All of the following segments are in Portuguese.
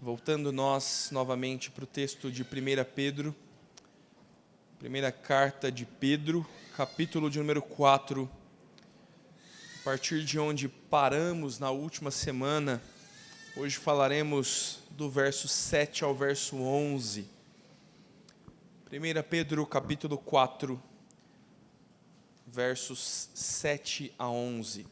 Voltando nós novamente para o texto de 1 Pedro, primeira carta de Pedro, capítulo de número 4, a partir de onde paramos na última semana, hoje falaremos do verso 7 ao verso 11. 1 Pedro capítulo 4, versos 7 a 11.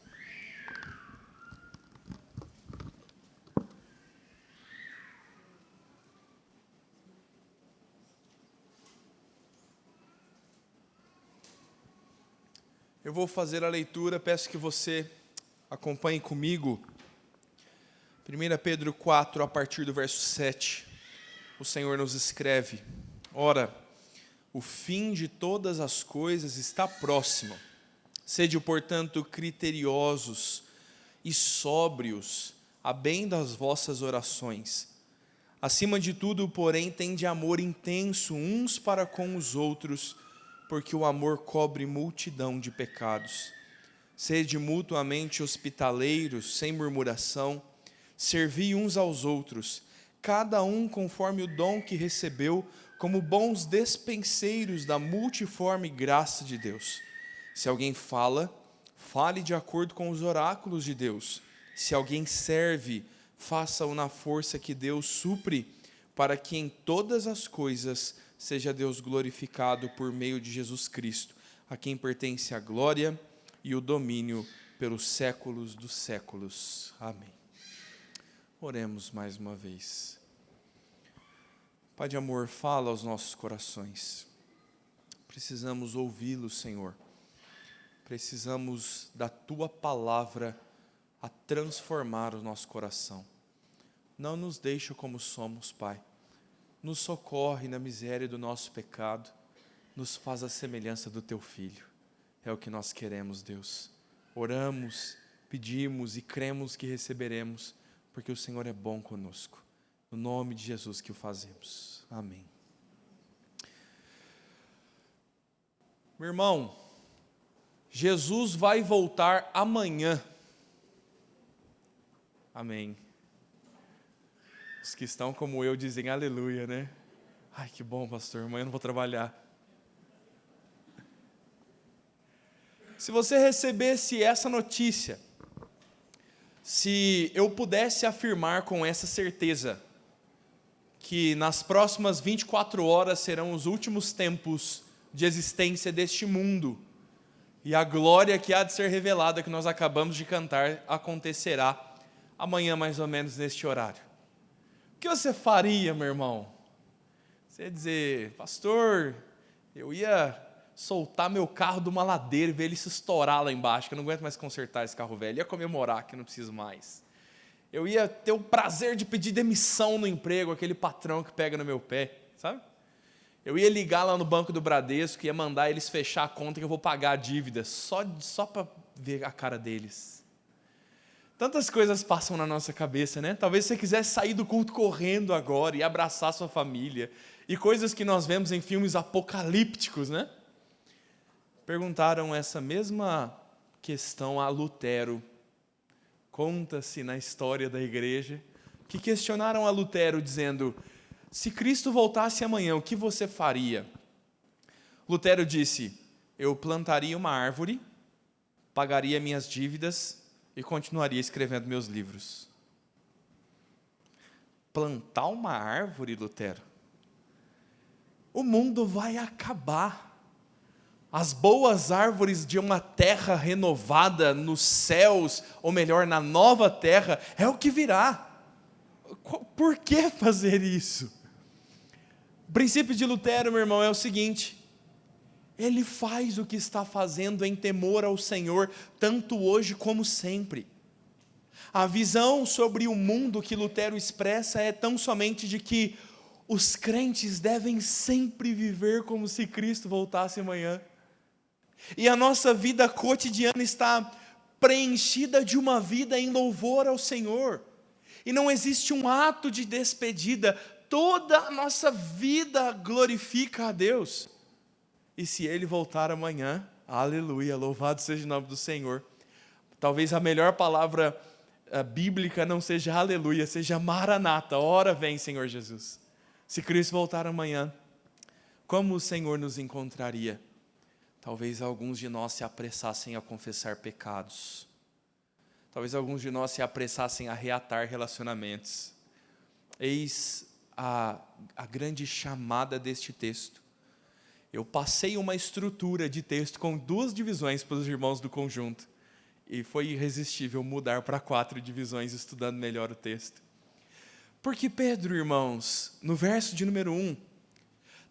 Eu vou fazer a leitura, peço que você acompanhe comigo. 1 Pedro 4, a partir do verso 7, o Senhor nos escreve: Ora, o fim de todas as coisas está próximo. Sede, portanto, criteriosos e sóbrios, a bem das vossas orações. Acima de tudo, porém, tende amor intenso uns para com os outros, porque o amor cobre multidão de pecados. Sede mutuamente hospitaleiros, sem murmuração, servi uns aos outros, cada um conforme o dom que recebeu, como bons despenseiros da multiforme graça de Deus. Se alguém fala, fale de acordo com os oráculos de Deus. Se alguém serve, faça-o na força que Deus supre, para que em todas as coisas seja Deus glorificado por meio de Jesus Cristo, a quem pertence a glória e o domínio pelos séculos dos séculos. Amém. Oremos mais uma vez. Pai de amor, fala aos nossos corações. Precisamos ouvi-lo, Senhor. Precisamos da Tua palavra a transformar o nosso coração. Não nos deixe como somos, Pai. Nos socorre na miséria do nosso pecado, nos faz a semelhança do Teu Filho. É o que nós queremos, Deus. Oramos, pedimos e cremos que receberemos, porque o Senhor é bom conosco. No nome de Jesus que o fazemos. Amém. Meu irmão, Jesus vai voltar amanhã. Amém. Os que estão como eu dizem aleluia, né? Ai, que bom, pastor, amanhã eu não vou trabalhar. Se você recebesse essa notícia, se eu pudesse afirmar com essa certeza que nas próximas 24 horas serão os últimos tempos de existência deste mundo, e a glória que há de ser revelada, que nós acabamos de cantar, acontecerá amanhã mais ou menos neste horário. O que você faria, meu irmão? Você ia dizer: pastor, eu ia soltar meu carro de uma ladeira e ver ele se estourar lá embaixo, que eu não aguento mais consertar esse carro velho. Eu ia comemorar que eu não preciso mais. Eu ia ter o prazer de pedir demissão no emprego, aquele patrão que pega no meu pé, sabe? Eu ia ligar lá no banco do Bradesco, ia mandar eles fechar a conta que eu vou pagar a dívida, só para ver a cara deles. Tantas coisas passam na nossa cabeça, né? Talvez você quisesse sair do culto correndo agora e abraçar sua família. E coisas que nós vemos em filmes apocalípticos, né? Perguntaram essa mesma questão a Lutero. Conta-se na história da igreja que questionaram a Lutero dizendo: se Cristo voltasse amanhã, o que você faria? Lutero disse: eu plantaria uma árvore, pagaria minhas dívidas e continuaria escrevendo meus livros. Plantar uma árvore, Lutero? O mundo vai acabar. As boas árvores de uma terra renovada nos céus, ou melhor, na nova terra, é o que virá. Por que fazer isso? O princípio de Lutero, meu irmão, é o seguinte: ele faz o que está fazendo em temor ao Senhor, tanto hoje como sempre. A visão sobre o mundo que Lutero expressa é tão somente de que os crentes devem sempre viver como se Cristo voltasse amanhã. E a nossa vida cotidiana está preenchida de uma vida em louvor ao Senhor. E não existe um ato de despedida, toda a nossa vida glorifica a Deus. E se Ele voltar amanhã, aleluia, louvado seja o nome do Senhor. Talvez a melhor palavra bíblica não seja aleluia, seja maranata, ora vem Senhor Jesus. Se Cristo voltar amanhã, como o Senhor nos encontraria? Talvez alguns de nós se apressassem a confessar pecados. Talvez alguns de nós se apressassem a reatar relacionamentos. Eis a grande chamada deste texto. Eu passei uma estrutura de texto com 2 divisões para os irmãos do conjunto. E foi irresistível mudar para 4 divisões, estudando melhor o texto. Porque Pedro, irmãos, no verso de número 1,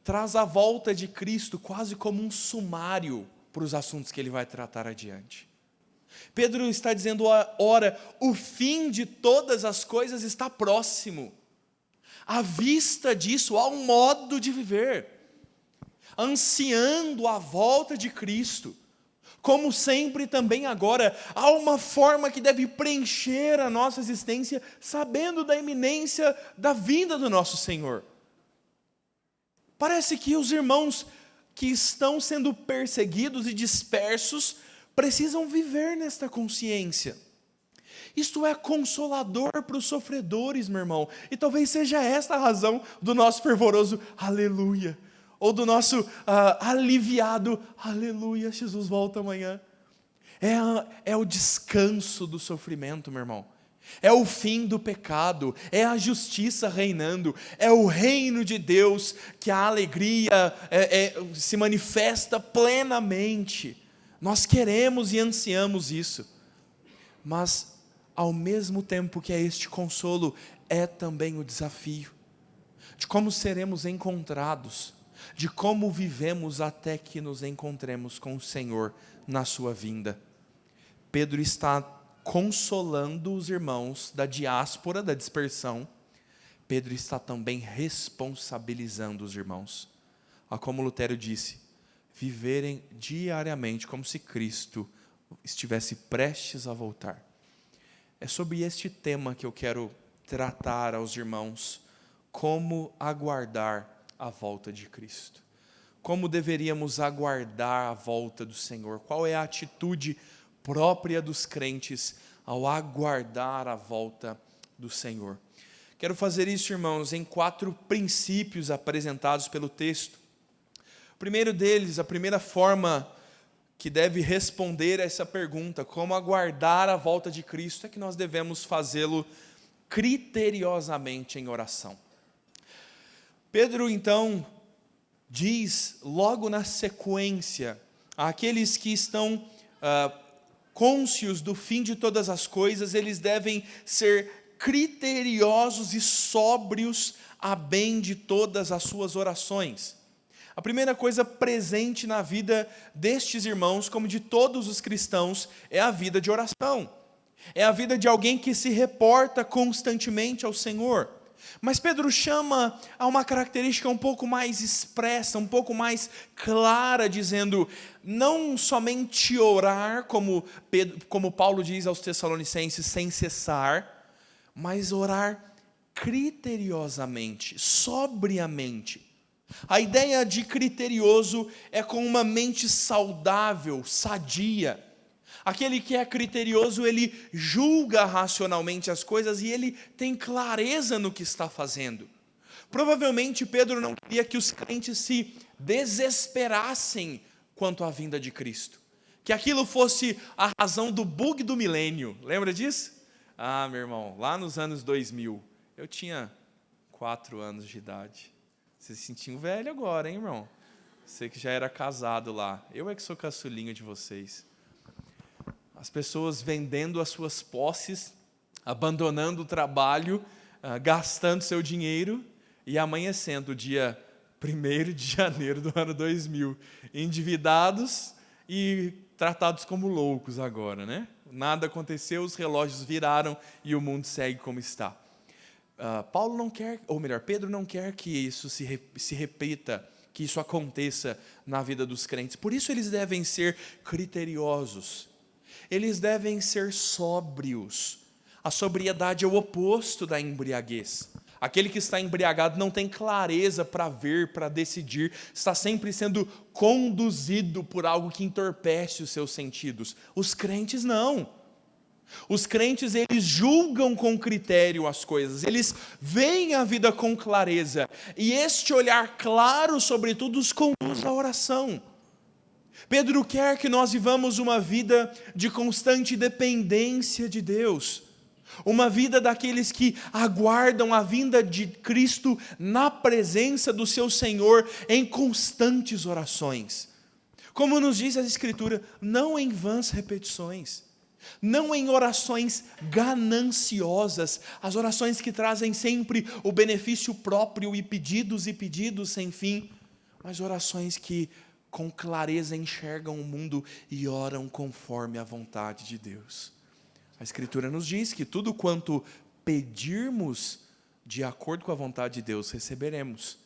traz a volta de Cristo quase como um sumário para os assuntos que ele vai tratar adiante. Pedro está dizendo, ora, o fim de todas as coisas está próximo. À vista disso, há um modo de viver, ansiando a volta de Cristo. Como sempre também agora, há uma forma que deve preencher a nossa existência, sabendo da iminência da vinda do nosso Senhor. Parece que os irmãos que estão sendo perseguidos e dispersos precisam viver nesta consciência. Isto é consolador para os sofredores, meu irmão. E talvez seja esta a razão do nosso fervoroso aleluia. Ou do nosso aliviado aleluia, Jesus volta amanhã. É o descanso do sofrimento, meu irmão. É o fim do pecado, é a justiça reinando, é o reino de Deus, que a alegria se manifesta plenamente. Nós queremos e ansiamos isso, mas ao mesmo tempo que é este consolo, é também o desafio de como seremos encontrados, de como vivemos até que nos encontremos com o Senhor na sua vinda. Pedro está consolando os irmãos da diáspora, da dispersão. Pedro está também responsabilizando os irmãos, como Lutero disse, viverem diariamente como se Cristo estivesse prestes a voltar. É sobre este tema que eu quero tratar aos irmãos, como aguardar a volta de Cristo. Como deveríamos aguardar a volta do Senhor? Qual é a atitude própria dos crentes ao aguardar a volta do Senhor? Quero fazer isso, irmãos, em 4 princípios apresentados pelo texto. O primeiro deles, a primeira forma que deve responder a essa pergunta, como aguardar a volta de Cristo, é que nós devemos fazê-lo criteriosamente em oração. Pedro, então, diz logo na sequência, àqueles que estão cônscios do fim de todas as coisas, eles devem ser criteriosos e sóbrios a bem de todas as suas orações. A primeira coisa presente na vida destes irmãos, como de todos os cristãos, é a vida de oração. É a vida de alguém que se reporta constantemente ao Senhor. Mas Pedro chama a uma característica um pouco mais expressa, um pouco mais clara, dizendo, não somente orar, como Paulo diz aos Tessalonicenses, sem cessar, mas orar criteriosamente, sobriamente. A ideia de criterioso é com uma mente saudável, sadia. Aquele que é criterioso, ele julga racionalmente as coisas e ele tem clareza no que está fazendo. Provavelmente Pedro não queria que os crentes se desesperassem quanto à vinda de Cristo. Que aquilo fosse a razão do bug do milênio. Lembra disso? Ah, meu irmão, lá nos anos 2000, eu tinha 4 anos de idade. Você se sentiu velho agora, hein, irmão? Você que já era casado lá. Eu é que sou caçulinha de vocês. As pessoas vendendo as suas posses, abandonando o trabalho, gastando seu dinheiro e amanhecendo o dia 1º de janeiro do ano 2000, endividados e tratados como loucos agora, né? Nada aconteceu, os relógios viraram e o mundo segue como está. Paulo não quer, ou melhor, Pedro não quer que isso se repita, que isso aconteça na vida dos crentes. Por isso eles devem ser criteriosos. Eles devem ser sóbrios. A sobriedade é o oposto da embriaguez. Aquele que está embriagado não tem clareza para ver, para decidir, está sempre sendo conduzido por algo que entorpece os seus sentidos. Os crentes não. Os crentes, eles julgam com critério as coisas, eles veem a vida com clareza, e este olhar claro, sobretudo, os conduz à oração. Pedro quer que nós vivamos uma vida de constante dependência de Deus, uma vida daqueles que aguardam a vinda de Cristo na presença do seu Senhor em constantes orações. Como nos diz a Escritura, não em vãs repetições, não em orações gananciosas, as orações que trazem sempre o benefício próprio e pedidos sem fim, mas orações que com clareza enxergam o mundo e oram conforme a vontade de Deus. A Escritura nos diz que tudo quanto pedirmos de acordo com a vontade de Deus, receberemos.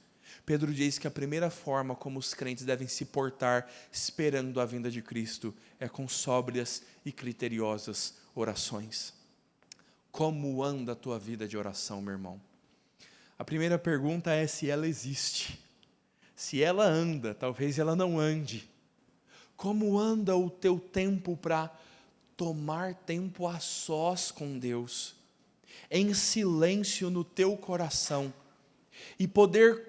Pedro diz que a primeira forma como os crentes devem se portar esperando a vinda de Cristo é com sóbrias e criteriosas orações. Como anda a tua vida de oração, meu irmão? A primeira pergunta é se ela existe. Se ela anda, talvez ela não ande. Como anda o teu tempo para tomar tempo a sós com Deus, em silêncio no teu coração, e poder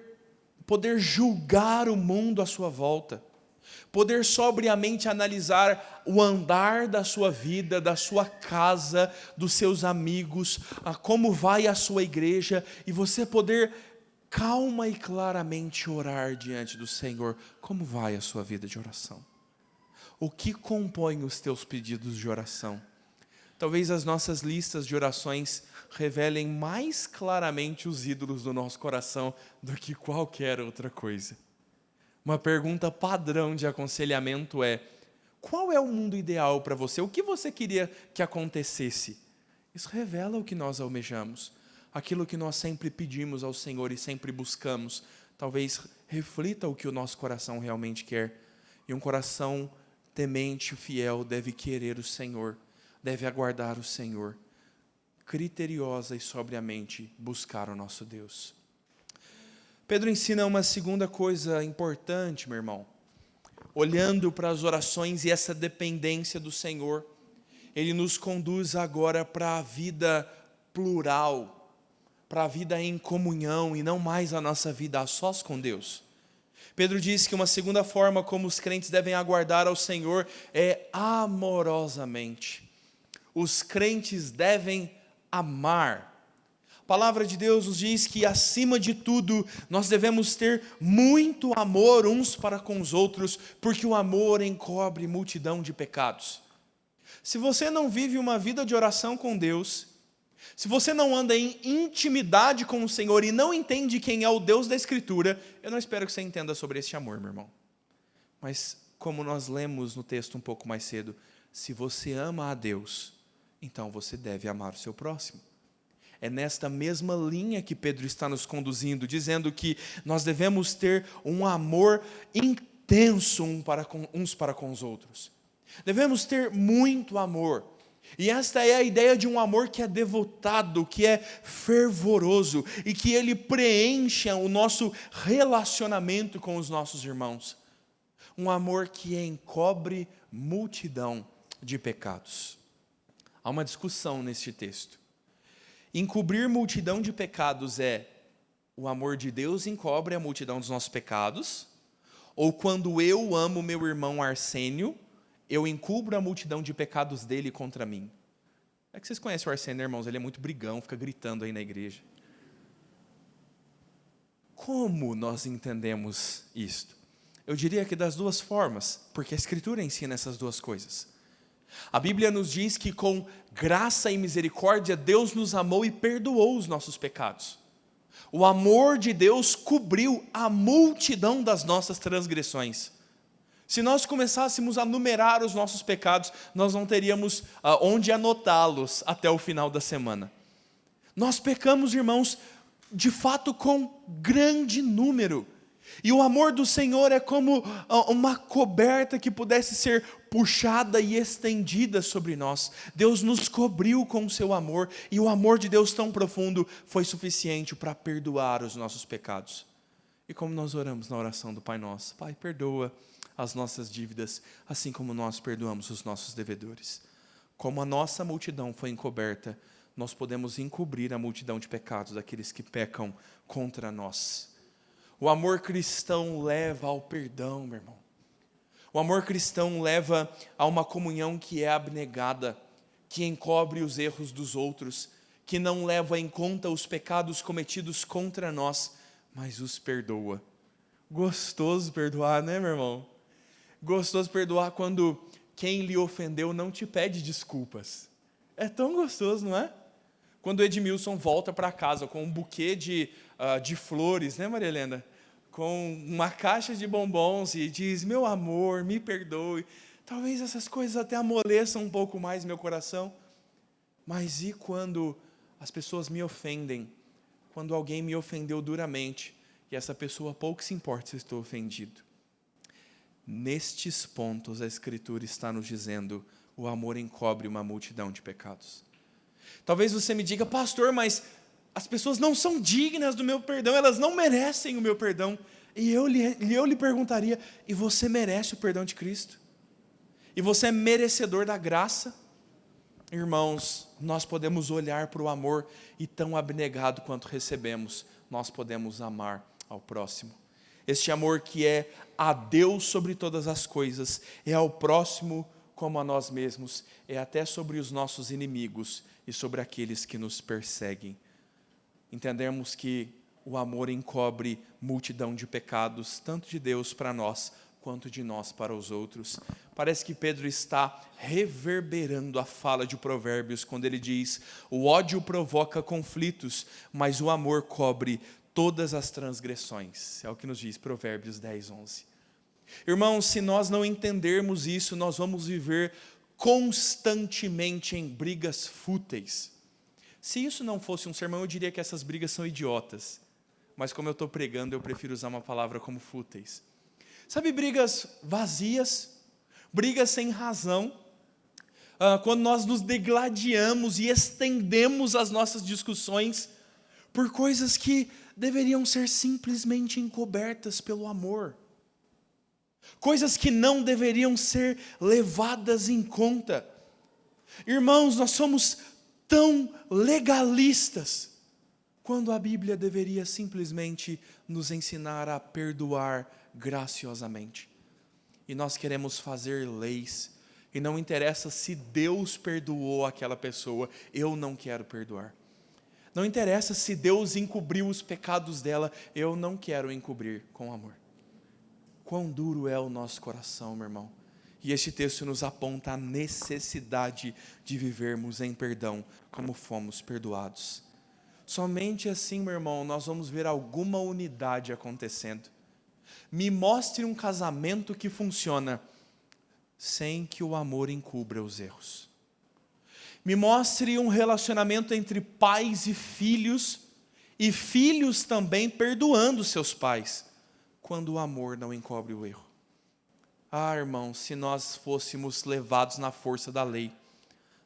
julgar o mundo à sua volta, poder sobriamente analisar o andar da sua vida, da sua casa, dos seus amigos, a como vai a sua igreja, e você poder calma e claramente orar diante do Senhor. Como vai a sua vida de oração? O que compõe os teus pedidos de oração? Talvez as nossas listas de orações revelem mais claramente os ídolos do nosso coração do que qualquer outra coisa. Uma pergunta padrão de aconselhamento é: qual é o mundo ideal para você? O que você queria que acontecesse? Isso revela o que nós almejamos. Aquilo que nós sempre pedimos ao Senhor e sempre buscamos, talvez reflita o que o nosso coração realmente quer. E um coração temente e fiel deve querer o Senhor, deve aguardar o Senhor, criteriosa e sobriamente buscar o nosso Deus. Pedro ensina uma segunda coisa importante, meu irmão. Olhando para as orações e essa dependência do Senhor, ele nos conduz agora para a vida plural, para a vida em comunhão e não mais a nossa vida a sós com Deus. Pedro diz que uma segunda forma como os crentes devem aguardar ao Senhor é amorosamente. Os crentes devem amar. A palavra de Deus nos diz que, acima de tudo, nós devemos ter muito amor uns para com os outros, porque o amor encobre multidão de pecados. Se você não vive uma vida de oração com Deus, se você não anda em intimidade com o Senhor e não entende quem é o Deus da Escritura, eu não espero que você entenda sobre esse amor, meu irmão. Mas, como nós lemos no texto um pouco mais cedo, se você ama a Deus, então você deve amar o seu próximo. É nesta mesma linha que Pedro está nos conduzindo, dizendo que nós devemos ter um amor intenso uns para com os outros. Devemos ter muito amor. E esta é a ideia de um amor que é devotado, que é fervoroso e que ele preencha o nosso relacionamento com os nossos irmãos. Um amor que encobre multidão de pecados. Há uma discussão neste texto. Encobrir multidão de pecados é o amor de Deus encobre a multidão dos nossos pecados? Ou quando eu amo meu irmão Arsênio, eu encubro a multidão de pecados dele contra mim? É que vocês conhecem o Arsênio, irmãos? Ele é muito brigão, fica gritando aí na igreja. Como nós entendemos isto? Eu diria que das duas formas, porque a Escritura ensina essas duas coisas. A Bíblia nos diz que com graça e misericórdia Deus nos amou e perdoou os nossos pecados. O amor de Deus cobriu a multidão das nossas transgressões. Se nós começássemos a numerar os nossos pecados, nós não teríamos onde anotá-los até o final da semana. Nós pecamos, irmãos, de fato com grande número. E o amor do Senhor é como uma coberta que pudesse ser puxada e estendida sobre nós. Deus nos cobriu com o seu amor, e o amor de Deus tão profundo foi suficiente para perdoar os nossos pecados. E como nós oramos na oração do Pai Nosso: Pai, perdoa as nossas dívidas, assim como nós perdoamos os nossos devedores. como a nossa multidão foi encoberta, nós podemos encobrir a multidão de pecados daqueles que pecam contra nós. O amor cristão leva ao perdão, meu irmão. O amor cristão leva a uma comunhão que é abnegada, que encobre os erros dos outros, que não leva em conta os pecados cometidos contra nós, mas os perdoa. Gostoso perdoar, né, meu irmão? Gostoso perdoar quando quem lhe ofendeu não te pede desculpas. É tão gostoso, não é? Quando o Edmilson volta para casa com um buquê de flores, né, Maria Helena? Com uma caixa de bombons e diz, meu amor, me perdoe. Talvez essas coisas até amoleçam um pouco mais meu coração. Mas e quando as pessoas me ofendem? Quando alguém me ofendeu duramente e essa pessoa pouco se importa se eu estou ofendido? Nestes pontos a Escritura está nos dizendo, o amor encobre uma multidão de pecados. Talvez você me diga, pastor, mas as pessoas não são dignas do meu perdão, elas não merecem o meu perdão. E eu lhe perguntaria, e você merece o perdão de Cristo? E você é merecedor da graça? Irmãos, nós podemos olhar para o amor e tão abnegado quanto recebemos, nós podemos amar ao próximo. Este amor que é a Deus sobre todas as coisas, é ao próximo como a nós mesmos, é até sobre os nossos inimigos e sobre aqueles que nos perseguem. Entendemos que o amor encobre multidão de pecados, tanto de Deus para nós, quanto de nós para os outros. Parece que Pedro está reverberando a fala de Provérbios, quando ele diz, o ódio provoca conflitos, mas o amor cobre todas as transgressões. É o que nos diz Provérbios 10, 11. Irmãos, se nós não entendermos isso, nós vamos viver constantemente em brigas fúteis. Se isso não fosse um sermão, eu diria que essas brigas são idiotas. Mas como eu estou pregando, eu prefiro usar uma palavra como fúteis. Sabe, brigas vazias, brigas sem razão, quando nós nos degladiamos e estendemos as nossas discussões por coisas que deveriam ser simplesmente encobertas pelo amor. Coisas que não deveriam ser levadas em conta. Irmãos, nós somos tão legalistas, quando a Bíblia deveria simplesmente nos ensinar a perdoar graciosamente. E nós queremos fazer leis, e não interessa se Deus perdoou aquela pessoa, eu não quero perdoar. Não interessa se Deus encobriu os pecados dela, eu não quero encobrir com amor. Quão duro é o nosso coração, meu irmão. E este texto nos aponta a necessidade de vivermos em perdão, como fomos perdoados. Somente assim, meu irmão, nós vamos ver alguma unidade acontecendo. Me mostre um casamento que funciona sem que o amor encubra os erros. Me mostre um relacionamento entre pais e filhos também perdoando seus pais, quando o amor não encobre o erro. Ah, irmãos, se nós fôssemos levados na força da lei,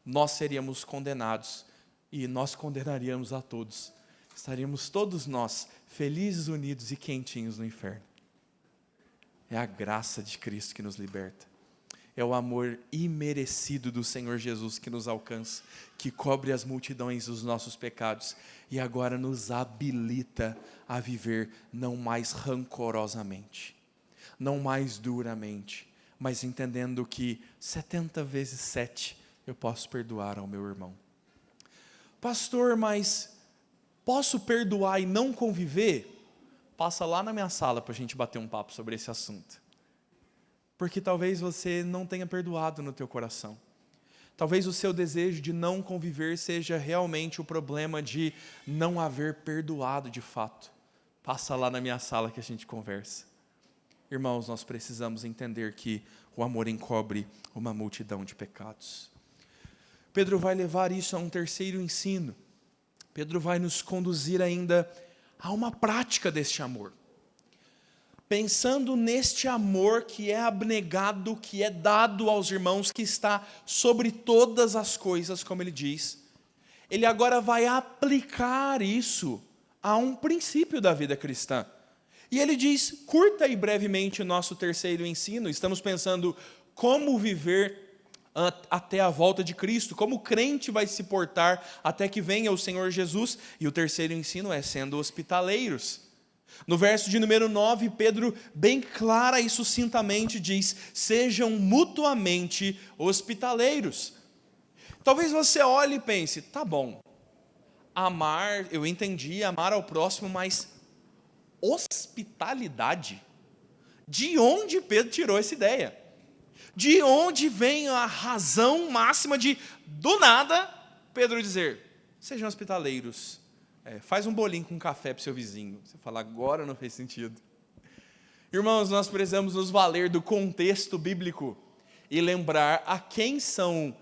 nós seríamos condenados e nós condenaríamos a todos. Estaríamos todos nós felizes, unidos e quentinhos no inferno. É a graça de Cristo que nos liberta. É o amor imerecido do Senhor Jesus que nos alcança, que cobre as multidões dos nossos pecados e agora nos habilita a viver não mais rancorosamente, não mais duramente, mas entendendo que 70 vezes 7 eu posso perdoar ao meu irmão. Pastor, mas posso perdoar e não conviver? Passa lá na minha sala para a gente bater um papo sobre esse assunto. Porque talvez você não tenha perdoado no teu coração. Talvez o seu desejo de não conviver seja realmente o problema de não haver perdoado de fato. Passa lá na minha sala que a gente conversa. Irmãos, nós precisamos entender que o amor encobre uma multidão de pecados. Pedro vai levar isso a um terceiro ensino. Pedro vai nos conduzir ainda a uma prática deste amor. Pensando neste amor que é abnegado, que é dado aos irmãos, que está sobre todas as coisas, como ele diz, ele agora vai aplicar isso a um princípio da vida cristã. E ele diz, curta e brevemente o nosso terceiro ensino, estamos pensando como viver até a volta de Cristo, como o crente vai se portar até que venha o Senhor Jesus. E o terceiro ensino é sendo hospitaleiros. No verso de número 9, Pedro bem clara e sucintamente diz: sejam mutuamente hospitaleiros. Talvez você olhe e pense, tá bom, amar, eu entendi, amar ao próximo, mas hospitalidade? De onde Pedro tirou essa ideia? De onde vem a razão máxima de, do nada, Pedro dizer, sejam hospitaleiros, faz um bolinho com café para o seu vizinho. Você fala, agora não fez sentido. Irmãos, nós precisamos nos valer do contexto bíblico e lembrar quem são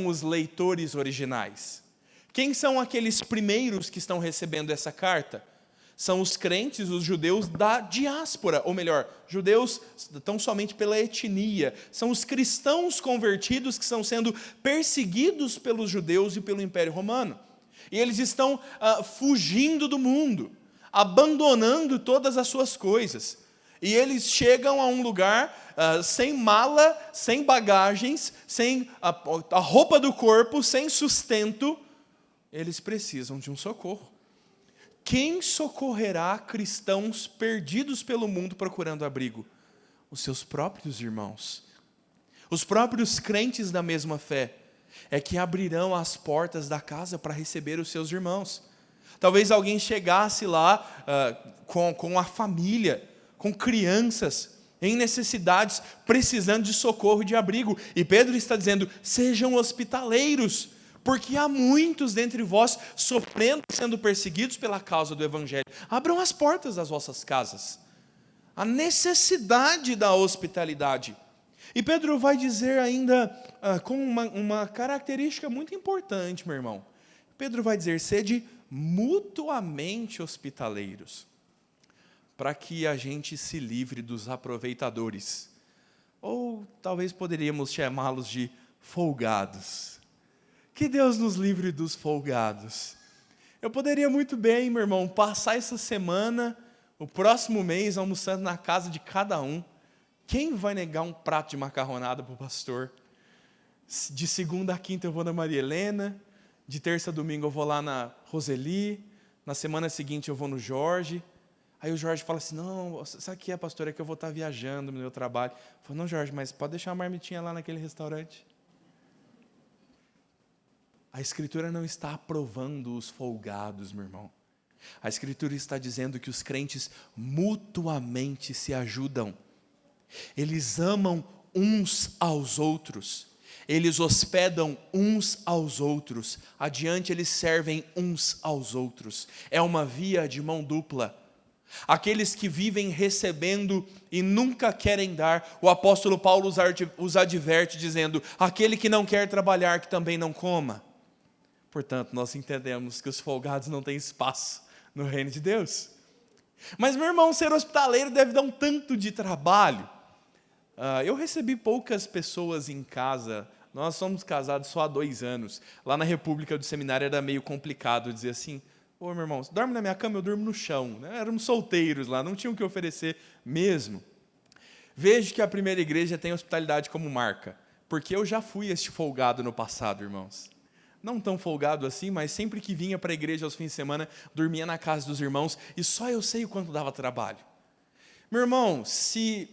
os leitores originais. Quem são aqueles primeiros que estão recebendo essa carta? São os crentes, os judeus da diáspora, ou melhor, judeus tão somente pela etnia. São os cristãos convertidos que estão sendo perseguidos pelos judeus e pelo Império Romano. E eles estão fugindo do mundo, abandonando todas as suas coisas. E eles chegam a um lugar sem mala, sem bagagens, sem a roupa do corpo, sem sustento. Eles precisam de um socorro. Quem socorrerá cristãos perdidos pelo mundo procurando abrigo? Os seus próprios irmãos. Os próprios crentes da mesma fé é que abrirão as portas da casa para receber os seus irmãos. Talvez alguém chegasse lá com a família, com crianças, em necessidades, precisando de socorro e de abrigo. E Pedro está dizendo, sejam hospitaleiros, porque há muitos dentre vós sofrendo, sendo perseguidos pela causa do Evangelho. Abram as portas das vossas casas. A necessidade da hospitalidade. E Pedro vai dizer ainda com uma característica muito importante, meu irmão. Pedro vai dizer, sede mutuamente hospitaleiros, para que a gente se livre dos aproveitadores. Ou talvez poderíamos chamá-los de folgados. Que Deus nos livre dos folgados. Eu poderia muito bem, meu irmão, passar essa semana, o próximo mês, almoçando na casa de cada um. Quem vai negar um prato de macarronada para o pastor? De segunda a quinta eu vou na Maria Helena, de terça a domingo eu vou lá na Roseli, na semana seguinte eu vou no Jorge. Aí o Jorge fala assim, não, sabe o que é, pastor? É que eu vou estar viajando no meu trabalho. Eu falo, não, Jorge, mas pode deixar a marmitinha lá naquele restaurante. A Escritura não está aprovando os folgados, meu irmão. A Escritura está dizendo que os crentes mutuamente se ajudam. Eles amam uns aos outros. Eles hospedam uns aos outros. Adiante eles servem uns aos outros. É uma via de mão dupla. Aqueles que vivem recebendo e nunca querem dar, o apóstolo Paulo os adverte dizendo, aquele que não quer trabalhar, que também não coma. Portanto, nós entendemos que os folgados não têm espaço no reino de Deus. Mas, meu irmão, ser hospitaleiro deve dar um tanto de trabalho. Eu recebi poucas pessoas em casa, nós somos casados só há 2 anos. Lá na República do Seminário era meio complicado dizer assim, ô meu irmão, você dorme na minha cama, eu durmo no chão. Éramos solteiros lá, não tinham o que oferecer mesmo. Vejo que a primeira igreja tem hospitalidade como marca, porque eu já fui este folgado no passado, irmãos. Não tão folgado assim, mas sempre que vinha para a igreja aos fins de semana, dormia na casa dos irmãos, e só eu sei o quanto dava trabalho. Meu irmão,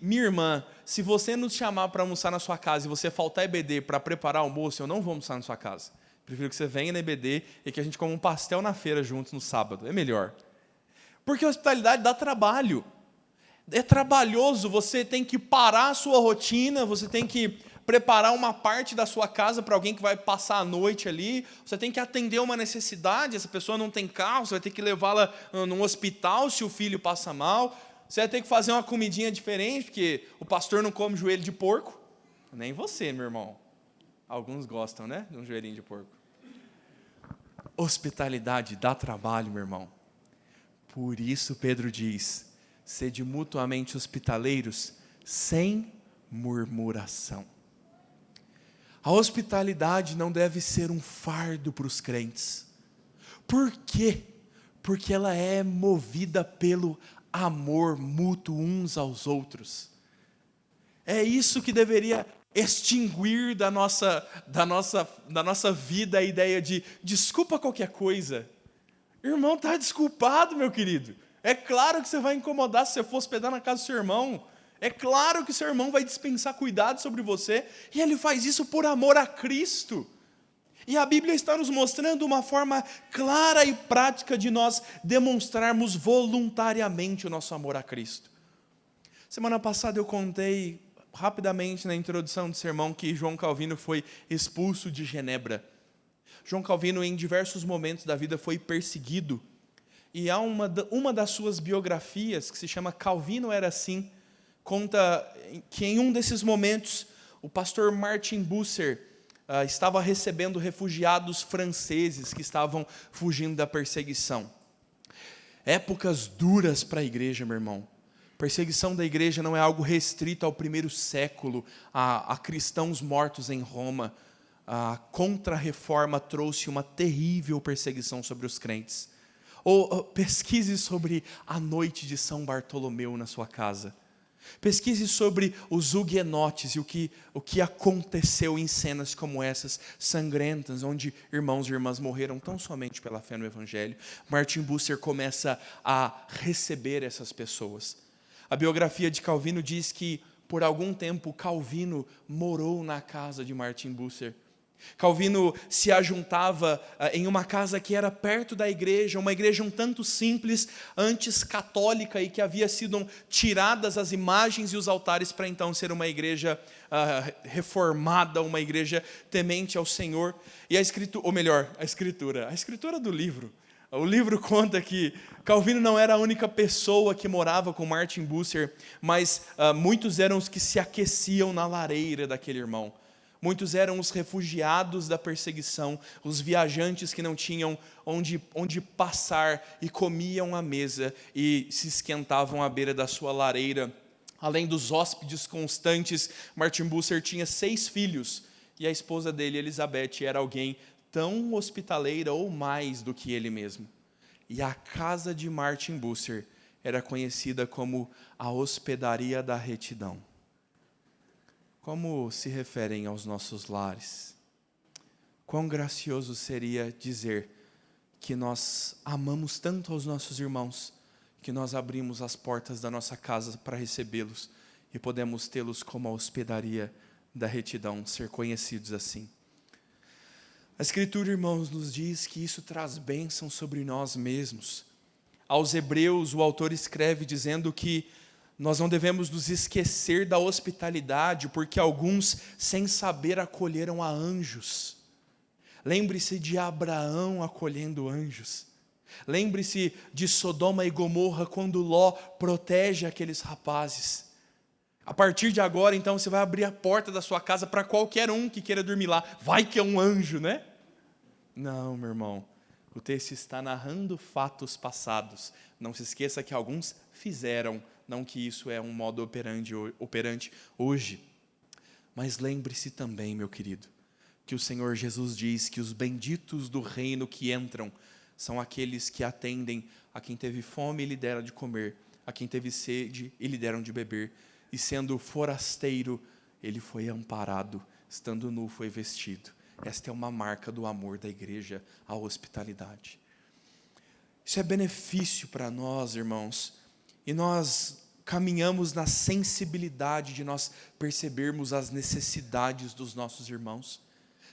minha irmã, se você nos chamar para almoçar na sua casa e você faltar EBD para preparar almoço, eu não vou almoçar na sua casa. Prefiro que você venha na EBD e que a gente coma um pastel na feira juntos no sábado, é melhor. Porque a hospitalidade dá trabalho. É trabalhoso, você tem que parar a sua rotina, você tem que preparar uma parte da sua casa para alguém que vai passar a noite ali, você tem que atender uma necessidade, essa pessoa não tem carro, você vai ter que levá-la num hospital se o filho passa mal, você vai ter que fazer uma comidinha diferente, porque o pastor não come joelho de porco, nem você, meu irmão. Alguns gostam, né, de um joelhinho de porco. Hospitalidade dá trabalho, meu irmão. Por isso Pedro diz, sede mutuamente hospitaleiros, sem murmuração. A hospitalidade não deve ser um fardo para os crentes. Por quê? Porque ela é movida pelo amor mútuo uns aos outros. É isso que deveria extinguir da nossa vida a ideia de desculpa qualquer coisa. Irmão, está desculpado, meu querido. É claro que você vai incomodar se você for hospedar na casa do seu irmão. É claro que seu irmão vai dispensar cuidado sobre você. E ele faz isso por amor a Cristo. E a Bíblia está nos mostrando uma forma clara e prática de nós demonstrarmos voluntariamente o nosso amor a Cristo. Semana passada eu contei rapidamente na introdução do sermão que João Calvino foi expulso de Genebra. João Calvino, em diversos momentos da vida, foi perseguido. E há uma das suas biografias, que se chama Calvino Era Assim, conta que em um desses momentos, o pastor Martin Bucer estava recebendo refugiados franceses que estavam fugindo da perseguição. Épocas duras para a igreja, meu irmão. Perseguição da igreja não é algo restrito ao primeiro século, a cristãos mortos em Roma. A Contra-Reforma trouxe uma terrível perseguição sobre os crentes. Ou pesquise sobre a noite de São Bartolomeu na sua casa. Pesquise sobre os huguenotes e o que aconteceu em cenas como essas, sangrentas, onde irmãos e irmãs morreram tão somente pela fé no Evangelho. Martin Bucer começa a receber essas pessoas. A biografia de Calvino diz que, por algum tempo, Calvino morou na casa de Martin Bucer. Calvino se ajuntava em uma casa que era perto da igreja, uma igreja um tanto simples, antes católica, e que havia sido tiradas as imagens e os altares para então ser uma igreja reformada, uma igreja temente ao Senhor. E a escritura do livro. O livro conta que Calvino não era a única pessoa que morava com Martin Bucer, mas muitos eram os que se aqueciam na lareira daquele irmão. Muitos eram os refugiados da perseguição, os viajantes que não tinham onde passar e comiam à mesa e se esquentavam à beira da sua lareira. Além dos hóspedes constantes, Martin Bucer tinha 6 filhos e a esposa dele, Elizabeth, era alguém tão hospitaleira ou mais do que ele mesmo. E a casa de Martin Bucer era conhecida como a hospedaria da retidão. Como se referem aos nossos lares? Quão gracioso seria dizer que nós amamos tanto aos nossos irmãos, que nós abrimos as portas da nossa casa para recebê-los e podemos tê-los como a hospedaria da retidão, ser conhecidos assim. A Escritura, irmãos, nos diz que isso traz bênção sobre nós mesmos. Aos Hebreus, o autor escreve dizendo que nós não devemos nos esquecer da hospitalidade, porque alguns, sem saber, acolheram a anjos. Lembre-se de Abraão acolhendo anjos. Lembre-se de Sodoma e Gomorra, quando Ló protege aqueles rapazes. A partir de agora, então, você vai abrir a porta da sua casa para qualquer um que queira dormir lá. Vai que é um anjo, né? Não, meu irmão. O texto está narrando fatos passados. Não se esqueça que alguns fizeram, não que isso é um modo operante hoje. Mas lembre-se também, meu querido, que o Senhor Jesus diz que os benditos do reino que entram são aqueles que atendem a quem teve fome e lhe deram de comer, a quem teve sede e lhe deram de beber, e sendo forasteiro, ele foi amparado, estando nu foi vestido. Esta é uma marca do amor da igreja, a hospitalidade. Isso é benefício para nós, irmãos, e nós caminhamos na sensibilidade de nós percebermos as necessidades dos nossos irmãos.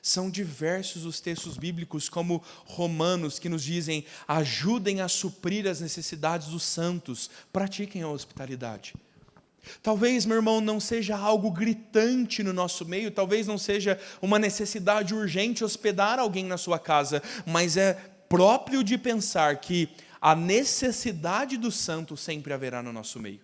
São diversos os textos bíblicos, como Romanos, que nos dizem: ajudem a suprir as necessidades dos santos, pratiquem a hospitalidade. Talvez, meu irmão, não seja algo gritante no nosso meio, talvez não seja uma necessidade urgente hospedar alguém na sua casa, mas é próprio de pensar que a necessidade do santo sempre haverá no nosso meio.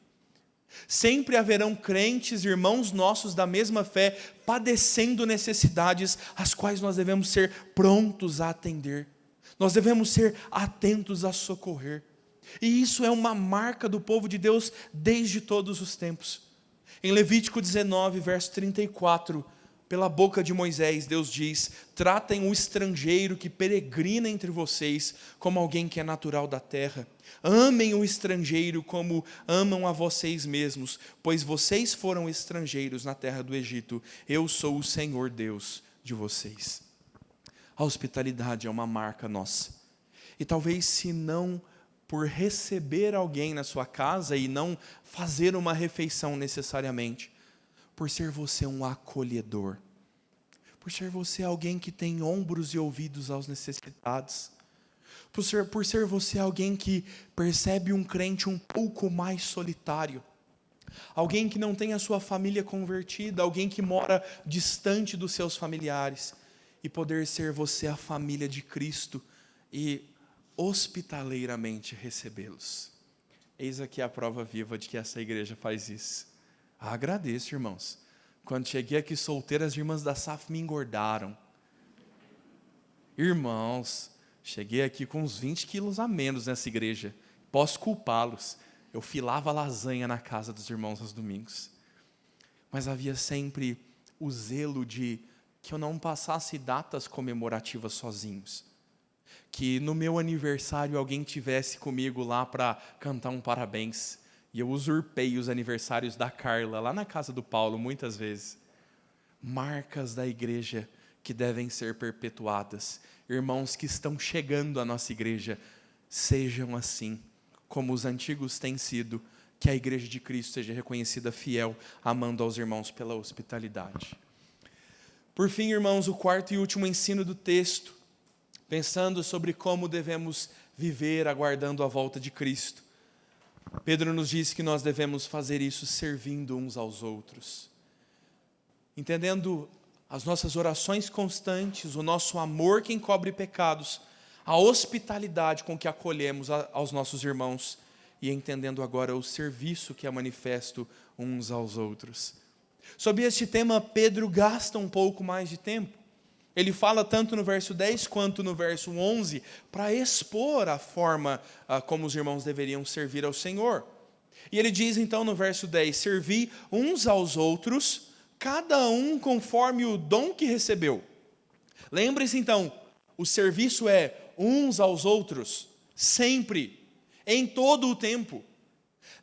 Sempre haverão crentes, irmãos nossos da mesma fé, padecendo necessidades, as quais nós devemos ser prontos a atender. Nós devemos ser atentos a socorrer. E isso é uma marca do povo de Deus desde todos os tempos. Em Levítico 19, verso 34, Pela boca de Moisés, Deus diz: tratem o estrangeiro que peregrina entre vocês como alguém que é natural da terra. Amem o estrangeiro como amam a vocês mesmos, pois vocês foram estrangeiros na terra do Egito. Eu sou o Senhor Deus de vocês. A hospitalidade é uma marca nossa. E talvez, se não por receber alguém na sua casa e não fazer uma refeição necessariamente, por ser você um acolhedor, por ser você alguém que tem ombros e ouvidos aos necessitados, por ser você alguém que percebe um crente um pouco mais solitário, alguém que não tem a sua família convertida, alguém que mora distante dos seus familiares, e poder ser você a família de Cristo e hospitaleiramente recebê-los. Eis aqui a prova viva de que essa igreja faz isso. Agradeço, irmãos. Quando cheguei aqui solteiro, as irmãs da SAF me engordaram. Irmãos, cheguei aqui com uns 20 quilos a menos nessa igreja. Posso culpá-los. Eu filava lasanha na casa dos irmãos aos domingos. Mas havia sempre o zelo de que eu não passasse datas comemorativas sozinhos. Que no meu aniversário alguém tivesse comigo lá para cantar um parabéns. E eu usurpei os aniversários da Carla, lá na casa do Paulo, muitas vezes. Marcas da igreja que devem ser perpetuadas. Irmãos que estão chegando à nossa igreja, sejam assim, como os antigos têm sido, que a igreja de Cristo seja reconhecida fiel, amando aos irmãos pela hospitalidade. Por fim, irmãos, o quarto e último ensino do texto, pensando sobre como devemos viver aguardando a volta de Cristo. Pedro nos diz que nós devemos fazer isso servindo uns aos outros. Entendendo as nossas orações constantes, o nosso amor que encobre pecados, a hospitalidade com que acolhemos aos nossos irmãos e entendendo agora o serviço que é manifesto uns aos outros. Sobre este tema, Pedro gasta um pouco mais de tempo. Ele fala tanto no verso 10 quanto no verso 11 para expor a forma como os irmãos deveriam servir ao Senhor. E ele diz então no verso 10, servi uns aos outros, cada um conforme o dom que recebeu. Lembre-se então, o serviço é uns aos outros, sempre, em todo o tempo.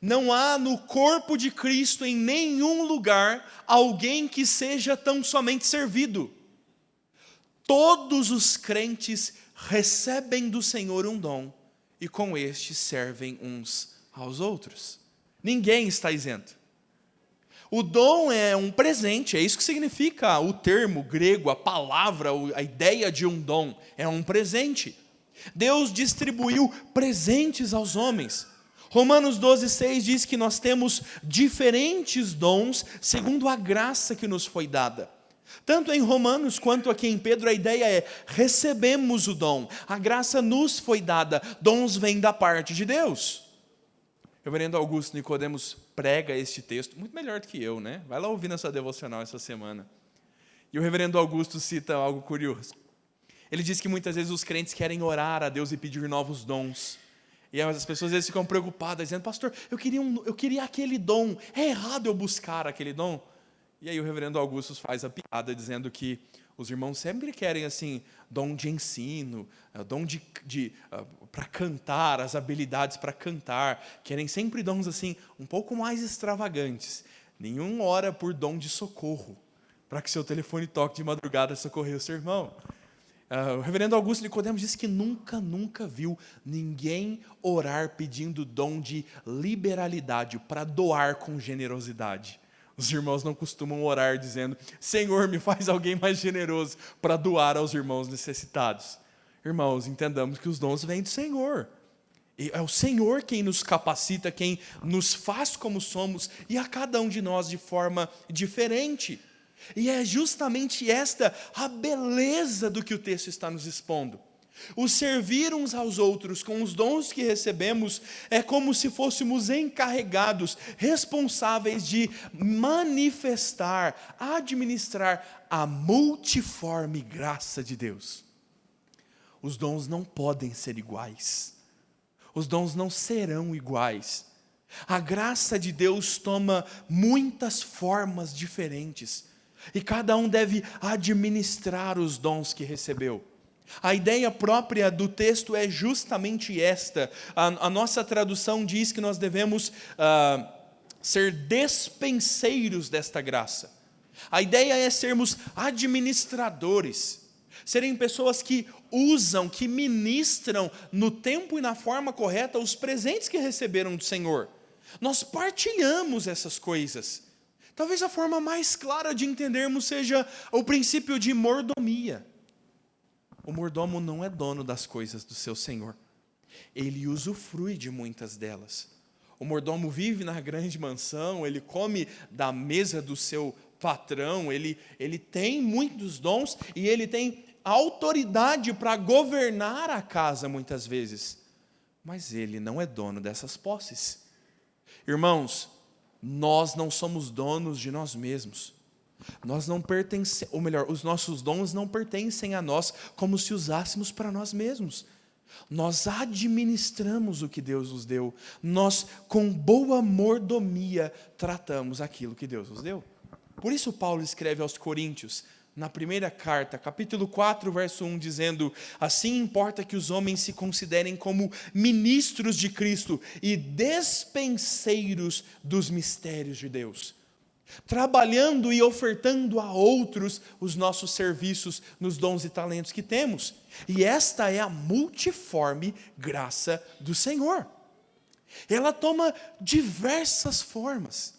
Não há no corpo de Cristo em nenhum lugar alguém que seja tão somente servido. Todos os crentes recebem do Senhor um dom e com este servem uns aos outros. Ninguém está isento. O dom é um presente, é isso que significa o termo grego, a palavra, a ideia de um dom, é um presente. Deus distribuiu presentes aos homens. Romanos 12,6 diz que nós temos diferentes dons segundo a graça que nos foi dada. Tanto em Romanos quanto aqui em Pedro, a ideia é: recebemos o dom, a graça nos foi dada, dons vêm da parte de Deus. O reverendo Augusto Nicodemos prega este texto, muito melhor do que eu, né? Vai lá ouvir nessa devocional essa semana. E o reverendo Augusto cita algo curioso. Ele diz que muitas vezes os crentes querem orar a Deus e pedir novos dons. E as pessoas às vezes ficam preocupadas, dizendo: pastor, eu queria aquele dom, é errado eu buscar aquele dom? E aí o reverendo Augusto faz a piada dizendo que os irmãos sempre querem assim, dom de ensino, dom para cantar, as habilidades para cantar, querem sempre dons assim, um pouco mais extravagantes. Nenhum ora por dom de socorro, para que seu telefone toque de madrugada e socorrer o seu irmão. O reverendo Augusto Nicodemos disse que nunca viu ninguém orar pedindo dom de liberalidade, para doar com generosidade. Os irmãos não costumam orar dizendo: Senhor, me faz alguém mais generoso para doar aos irmãos necessitados. Irmãos, entendamos que os dons vêm do Senhor. E é o Senhor quem nos capacita, quem nos faz como somos, e a cada um de nós de forma diferente. E é justamente esta a beleza do que o texto está nos expondo. O servir uns aos outros com os dons que recebemos é como se fôssemos encarregados, responsáveis de manifestar, administrar a multiforme graça de Deus. Os dons não podem ser iguais. Os dons não serão iguais. A graça de Deus toma muitas formas diferentes. E cada um deve administrar os dons que recebeu. A ideia própria do texto é justamente esta. A nossa tradução diz que nós devemos ser despenseiros desta graça. A ideia é sermos administradores, serem pessoas que usam, que ministram no tempo e na forma correta os presentes que receberam do Senhor. Nós partilhamos essas coisas. Talvez a forma mais clara de entendermos seja o princípio de mordomia. O mordomo não é dono das coisas do seu senhor. Ele usufrui de muitas delas. O mordomo vive na grande mansão, ele come da mesa do seu patrão, ele tem muitos dons e ele tem autoridade para governar a casa muitas vezes. Mas ele não é dono dessas posses. Irmãos, nós não somos donos de nós mesmos. Nós não pertencemos, ou melhor, os nossos dons não pertencem a nós como se usássemos para nós mesmos. Nós administramos o que Deus nos deu. Nós, com boa mordomia, tratamos aquilo que Deus nos deu. Por isso Paulo escreve aos Coríntios, na primeira carta, capítulo 4, verso 1, dizendo: assim importa que os homens se considerem como ministros de Cristo e despenseiros dos mistérios de Deus, trabalhando e ofertando a outros os nossos serviços nos dons e talentos que temos. E esta é a multiforme graça do Senhor. Ela toma diversas formas.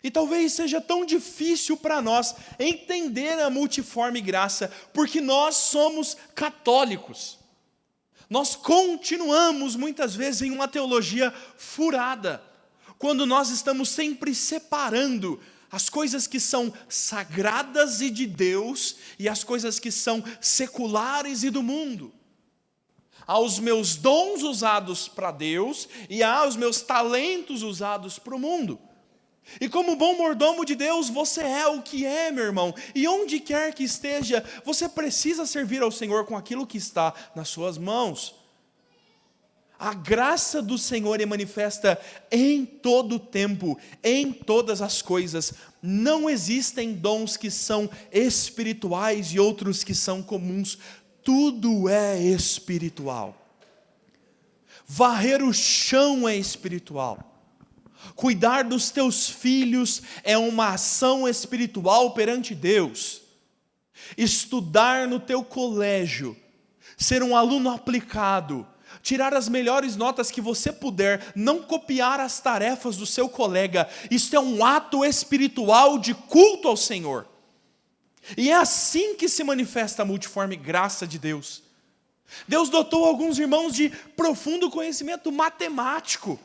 E talvez seja tão difícil para nós entender a multiforme graça, porque nós somos católicos. Nós continuamos muitas vezes em uma teologia furada, quando nós estamos sempre separando as coisas que são sagradas e de Deus e as coisas que são seculares e do mundo. Há os meus dons usados para Deus e há os meus talentos usados para o mundo. E como bom mordomo de Deus, você é o que é, meu irmão. E onde quer que esteja, você precisa servir ao Senhor com aquilo que está nas suas mãos. A graça do Senhor é manifesta em todo o tempo, em todas as coisas. Não existem dons que são espirituais e outros que são comuns. Tudo é espiritual. Varrer o chão é espiritual. Cuidar dos teus filhos é uma ação espiritual perante Deus. Estudar no teu colégio, ser um aluno aplicado, tirar as melhores notas que você puder, não copiar as tarefas do seu colega, isso é um ato espiritual de culto ao Senhor. E é assim que se manifesta a multiforme graça de Deus. Deus dotou alguns irmãos de profundo conhecimento matemático.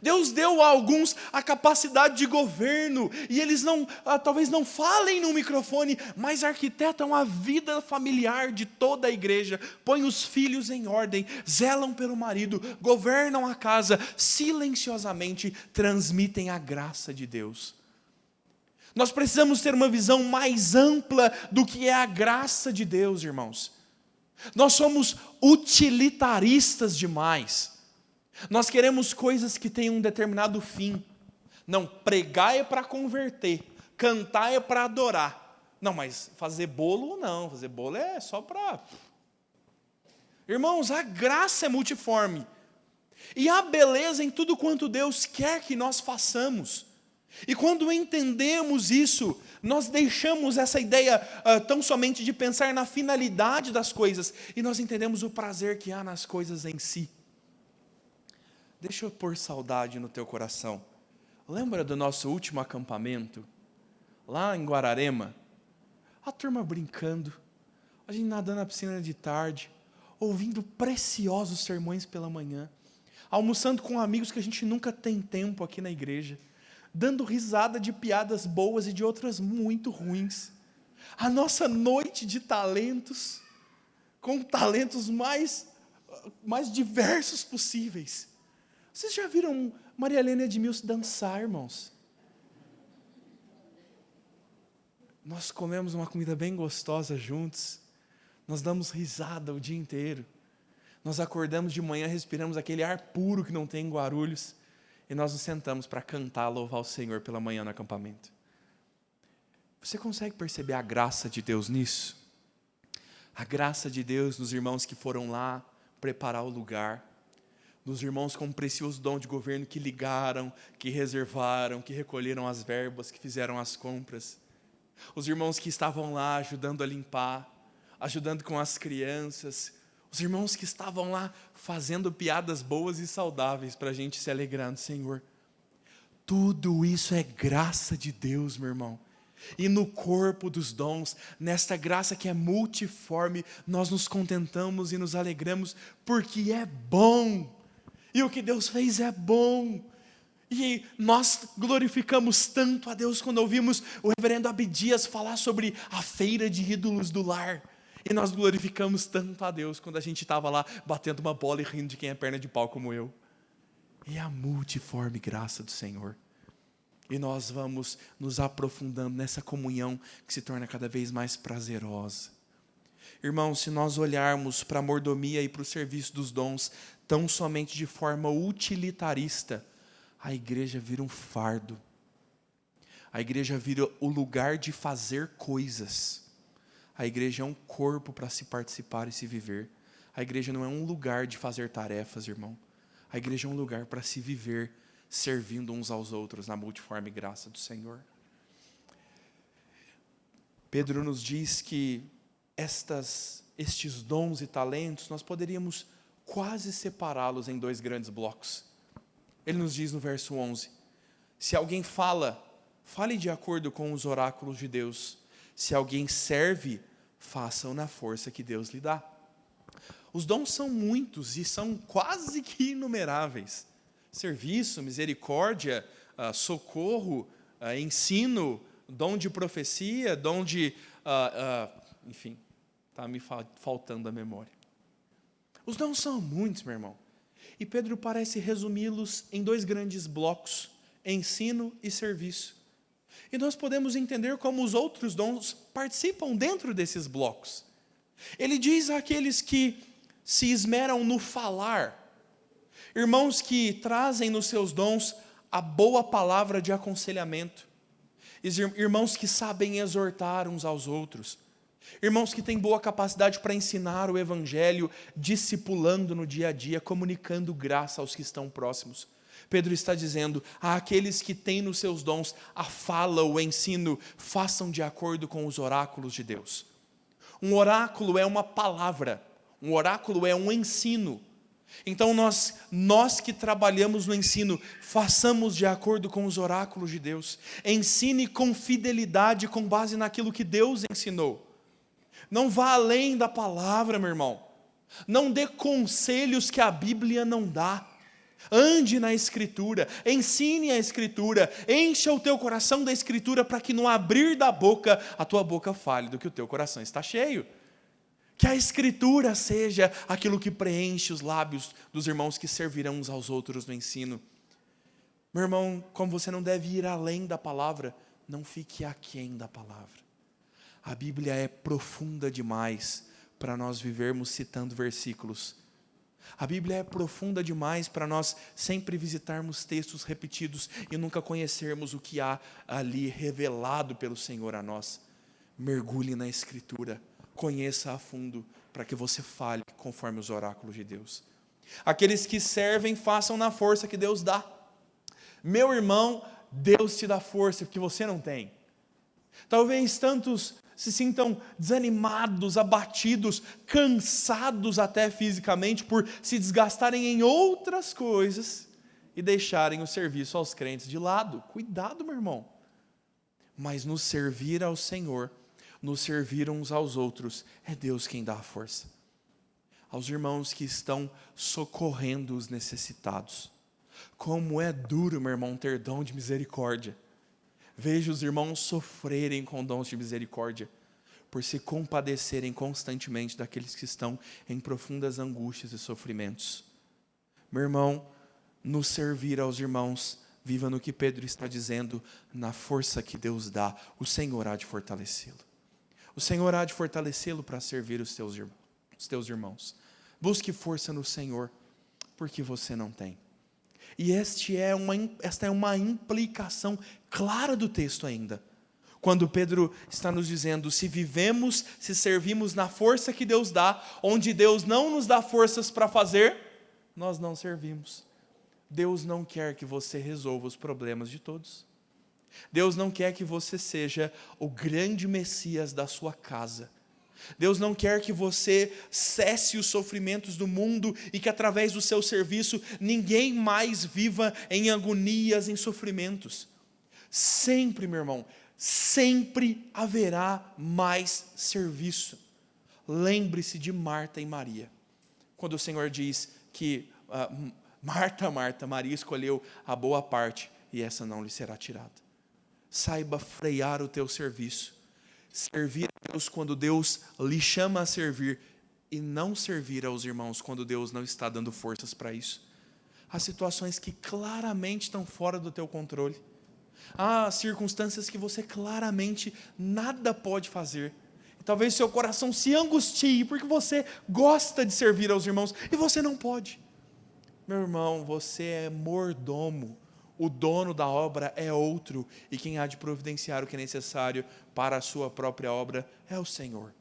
Deus deu a alguns a capacidade de governo, e eles talvez não falem no microfone, mas arquitetam a vida familiar de toda a igreja, põem os filhos em ordem, zelam pelo marido, governam a casa, silenciosamente transmitem a graça de Deus. Nós precisamos ter uma visão mais ampla do que é a graça de Deus, irmãos. Nós somos utilitaristas demais. Nós queremos coisas que têm um determinado fim. Não, pregar é para converter, cantar é para adorar. Não, mas fazer bolo não, fazer bolo é só para... Irmãos, a graça é multiforme. E há beleza em tudo quanto Deus quer que nós façamos. E quando entendemos isso, nós deixamos essa ideia tão somente de pensar na finalidade das coisas, e nós entendemos o prazer que há nas coisas em si. Deixa eu pôr saudade no teu coração. Lembra do nosso último acampamento? Lá em Guararema? A turma brincando, a gente nadando na piscina de tarde, ouvindo preciosos sermões pela manhã, almoçando com amigos que a gente nunca tem tempo aqui na igreja, dando risada de piadas boas e de outras muito ruins. A nossa noite de talentos, com talentos mais diversos possíveis. Vocês já viram Maria Helena e Edmilson dançar, irmãos? Nós comemos uma comida bem gostosa juntos. Nós damos risada o dia inteiro. Nós acordamos de manhã, respiramos aquele ar puro que não tem em Guarulhos. E nós nos sentamos para cantar, louvar o Senhor pela manhã no acampamento. Você consegue perceber a graça de Deus nisso? A graça de Deus nos irmãos que foram lá preparar o lugar, nos irmãos com um precioso dom de governo que ligaram, que reservaram, que recolheram as verbas, que fizeram as compras. Os irmãos que estavam lá ajudando a limpar, ajudando com as crianças. Os irmãos que estavam lá fazendo piadas boas e saudáveis para a gente se alegrar no Senhor. Tudo isso é graça de Deus, meu irmão. E no corpo dos dons, nesta graça que é multiforme, nós nos contentamos e nos alegramos, porque é bom. E o que Deus fez é bom. E nós glorificamos tanto a Deus quando ouvimos o reverendo Abdias falar sobre a feira de ídolos do lar. E nós glorificamos tanto a Deus quando a gente estava lá batendo uma bola e rindo de quem é perna de pau como eu. E a multiforme graça do Senhor. E nós vamos nos aprofundando nessa comunhão que se torna cada vez mais prazerosa. Irmãos, se nós olharmos para a mordomia e para o serviço dos dons tão somente de forma utilitarista, a igreja vira um fardo. A igreja vira o lugar de fazer coisas. A igreja é um corpo para se participar e se viver. A igreja não é um lugar de fazer tarefas, irmão. A igreja é um lugar para se viver, servindo uns aos outros na multiforme graça do Senhor. Pedro nos diz que estes dons e talentos, nós poderíamos quase separá-los em dois grandes blocos. Ele nos diz no verso 11, se alguém fale de acordo com os oráculos de Deus. Se alguém serve, faça-o na força que Deus lhe dá. Os dons são muitos e são quase que inumeráveis. Serviço, misericórdia, socorro, ensino, dom de profecia, dom de... enfim, está me faltando a memória. Os dons são muitos, meu irmão. E Pedro parece resumi-los em dois grandes blocos, ensino e serviço. E nós podemos entender como os outros dons participam dentro desses blocos. Ele diz àqueles que se esmeram no falar, irmãos que trazem nos seus dons a boa palavra de aconselhamento, irmãos que sabem exortar uns aos outros, irmãos que têm boa capacidade para ensinar o evangelho, discipulando no dia a dia, comunicando graça aos que estão próximos. Pedro está dizendo, àqueles que têm nos seus dons a fala, o ensino, façam de acordo com os oráculos de Deus. Um oráculo é uma palavra, um oráculo é um ensino. Então nós que trabalhamos no ensino, façamos de acordo com os oráculos de Deus. Ensine com fidelidade, com base naquilo que Deus ensinou. Não vá além da palavra, meu irmão. Não dê conselhos que a Bíblia não dá. Ande na Escritura, ensine a Escritura, encha o teu coração da Escritura para que no abrir da boca, a tua boca fale do que o teu coração está cheio. Que a Escritura seja aquilo que preenche os lábios dos irmãos que servirão uns aos outros no ensino. Meu irmão, como você não deve ir além da palavra, não fique aquém da palavra. A Bíblia é profunda demais para nós vivermos citando versículos. A Bíblia é profunda demais para nós sempre visitarmos textos repetidos e nunca conhecermos o que há ali revelado pelo Senhor a nós. Mergulhe na Escritura, conheça a fundo para que você fale conforme os oráculos de Deus. Aqueles que servem, façam na força que Deus dá. Meu irmão, Deus te dá força que você não tem. Talvez tantos se sintam desanimados, abatidos, cansados até fisicamente por se desgastarem em outras coisas e deixarem o serviço aos crentes de lado. Cuidado, meu irmão. Mas nos servir ao Senhor, nos servir uns aos outros, é Deus quem dá a força. Aos irmãos que estão socorrendo os necessitados. Como é duro, meu irmão, ter dom de misericórdia. Veja os irmãos sofrerem com dons de misericórdia, por se compadecerem constantemente daqueles que estão em profundas angústias e sofrimentos. Meu irmão, no servir aos irmãos, viva no que Pedro está dizendo, na força que Deus dá, o Senhor há de fortalecê-lo. O Senhor há de fortalecê-lo para servir os teus irmãos. Busque força no Senhor, porque você não tem. E esta é uma implicação clara do texto ainda. Quando Pedro está nos dizendo, se vivemos, se servimos na força que Deus dá, onde Deus não nos dá forças para fazer, nós não servimos. Deus não quer que você resolva os problemas de todos. Deus não quer que você seja o grande Messias da sua casa. Deus não quer que você cesse os sofrimentos do mundo e que através do seu serviço ninguém mais viva em agonias, em sofrimentos. Sempre, meu irmão, sempre haverá mais serviço. Lembre-se de Marta e Maria. Quando o Senhor diz que Marta, Marta, Maria escolheu a boa parte e essa não lhe será tirada. Saiba frear o teu serviço. Servir a Deus quando Deus lhe chama a servir e não servir aos irmãos quando Deus não está dando forças para isso. Há situações que claramente estão fora do teu controle. Há circunstâncias que você claramente nada pode fazer. E talvez seu coração se angustie porque você gosta de servir aos irmãos e você não pode. Meu irmão, você é mordomo. O dono da obra é outro, e quem há de providenciar o que é necessário para a sua própria obra é o Senhor.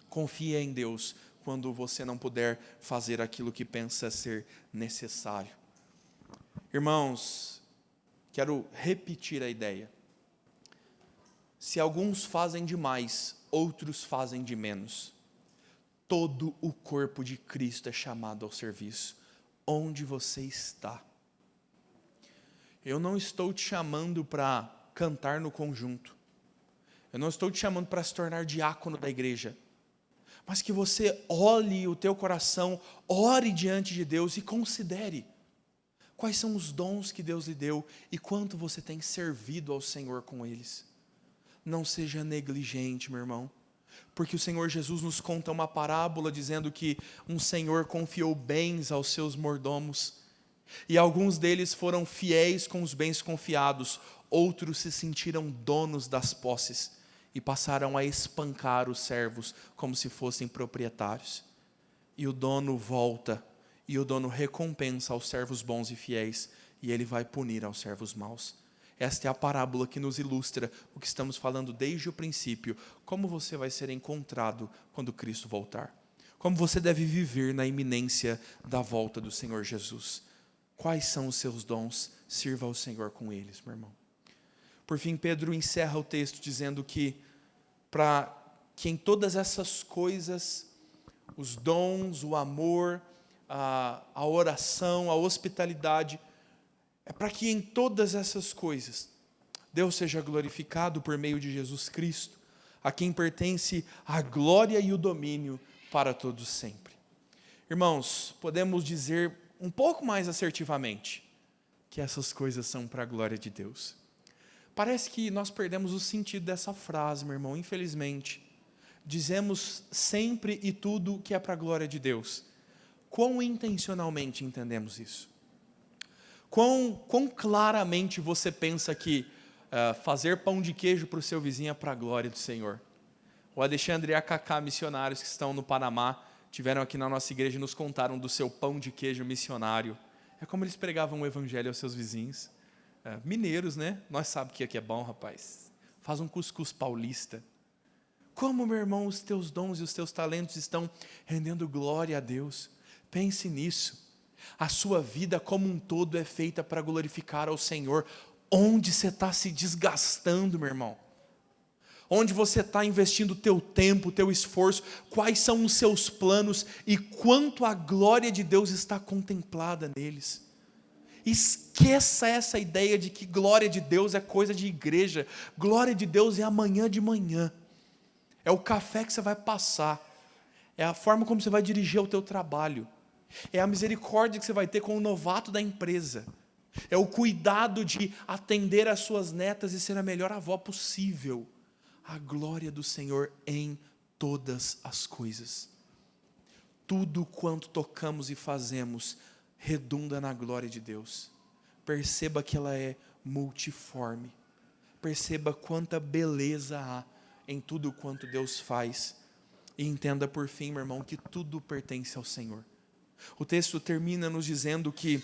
Confia em Deus quando você não puder fazer aquilo que pensa ser necessário. Irmãos, quero repetir a ideia. Se alguns fazem demais, outros fazem de menos. Todo o corpo de Cristo é chamado ao serviço. Onde você está? Eu não estou te chamando para cantar no conjunto. Eu não estou te chamando para se tornar diácono da igreja. Mas que você olhe o teu coração, ore diante de Deus e considere quais são os dons que Deus lhe deu e quanto você tem servido ao Senhor com eles. Não seja negligente, meu irmão. Porque o Senhor Jesus nos conta uma parábola dizendo que um senhor confiou bens aos seus mordomos. E alguns deles foram fiéis com os bens confiados, outros se sentiram donos das posses e passaram a espancar os servos como se fossem proprietários. E o dono volta, e o dono recompensa aos servos bons e fiéis, e ele vai punir aos servos maus. Esta é a parábola que nos ilustra o que estamos falando desde o princípio, como você vai ser encontrado quando Cristo voltar. Como você deve viver na iminência da volta do Senhor Jesus. Quais são os seus dons? Sirva ao Senhor com eles, meu irmão. Por fim, Pedro encerra o texto dizendo que para que em todas essas coisas, os dons, o amor, a oração, a hospitalidade, é para que em todas essas coisas, Deus seja glorificado por meio de Jesus Cristo, a quem pertence a glória e o domínio para todos sempre. Irmãos, podemos dizer um pouco mais assertivamente que essas coisas são para a glória de Deus. Parece que nós perdemos o sentido dessa frase, meu irmão, infelizmente. Dizemos sempre e tudo que é para a glória de Deus. Quão intencionalmente entendemos isso? Quão claramente você pensa que fazer pão de queijo para o seu vizinho é para a glória do Senhor? O Alexandre e a Cacá, missionários que estão no Panamá, tiveram aqui na nossa igreja e nos contaram do seu pão de queijo missionário. É como eles pregavam o evangelho aos seus vizinhos. Mineiros, né? Nós sabemos que aqui é bom, rapaz. Faz um cuscuz paulista. Como, meu irmão, os teus dons e os teus talentos estão rendendo glória a Deus? Pense nisso. A sua vida como um todo é feita para glorificar ao Senhor. Onde você está se desgastando, meu irmão? Onde você está investindo o teu tempo, o teu esforço? Quais são os seus planos e quanto a glória de Deus está contemplada neles? Esqueça essa ideia de que glória de Deus é coisa de igreja. Glória de Deus é amanhã de manhã. É o café que você vai passar. É a forma como você vai dirigir o teu trabalho. É a misericórdia que você vai ter com o novato da empresa. É o cuidado de atender as suas netas e ser a melhor avó possível. A glória do Senhor em todas as coisas. Tudo quanto tocamos e fazemos redunda na glória de Deus. Perceba que ela é multiforme. Perceba quanta beleza há em tudo quanto Deus faz. E entenda por fim, meu irmão, que tudo pertence ao Senhor. O texto termina nos dizendo que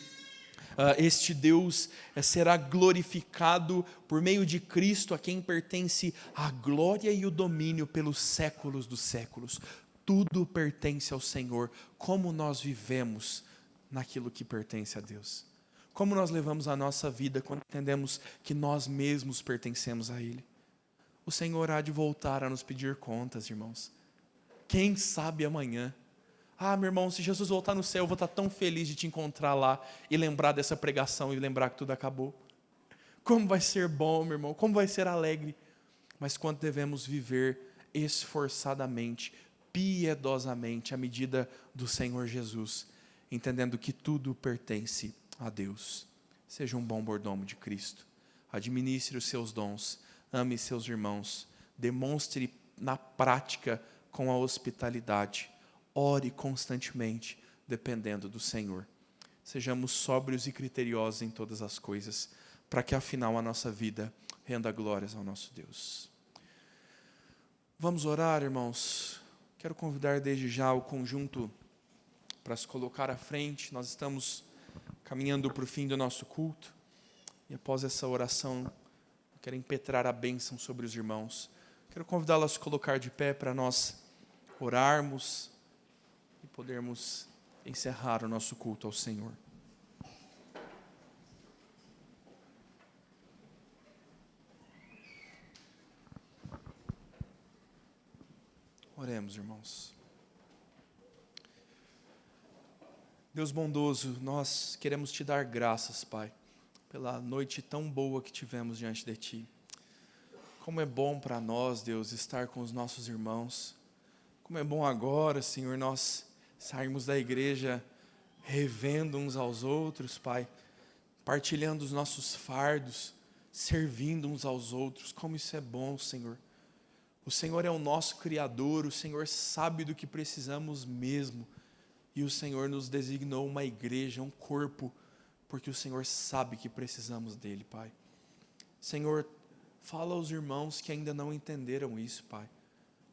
Este Deus será glorificado por meio de Cristo, a quem pertence a glória e o domínio pelos séculos dos séculos. Tudo pertence ao Senhor. Como nós vivemos naquilo que pertence a Deus? Como nós levamos a nossa vida quando entendemos que nós mesmos pertencemos a Ele? O Senhor há de voltar a nos pedir contas, irmãos. Quem sabe amanhã? Meu irmão, se Jesus voltar no céu, eu vou estar tão feliz de te encontrar lá e lembrar dessa pregação e lembrar que tudo acabou. Como vai ser bom, meu irmão, como vai ser alegre. Mas quanto devemos viver esforçadamente, piedosamente, à medida do Senhor Jesus, entendendo que tudo pertence a Deus. Seja um bom mordomo de Cristo. Administre os seus dons, ame seus irmãos, demonstre na prática com a hospitalidade. Ore constantemente, dependendo do Senhor. Sejamos sóbrios e criteriosos em todas as coisas, para que afinal a nossa vida renda glórias ao nosso Deus. Vamos orar, irmãos. Quero convidar desde já o conjunto para se colocar à frente. Nós estamos caminhando para o fim do nosso culto. E após essa oração, quero impetrar a bênção sobre os irmãos. Quero convidá-los a se colocar de pé para nós orarmos e podermos encerrar o nosso culto ao Senhor. Oremos, irmãos. Deus bondoso, nós queremos te dar graças, Pai, pela noite tão boa que tivemos diante de Ti. Como é bom para nós, Deus, estar com os nossos irmãos. Como é bom agora, Senhor, nós sairmos da igreja revendo uns aos outros, Pai, partilhando os nossos fardos, servindo uns aos outros. Como isso é bom, Senhor. O Senhor é o nosso Criador, o Senhor sabe do que precisamos mesmo. E o Senhor nos designou uma igreja, um corpo, porque o Senhor sabe que precisamos dele, Pai. Senhor, fala aos irmãos que ainda não entenderam isso, Pai.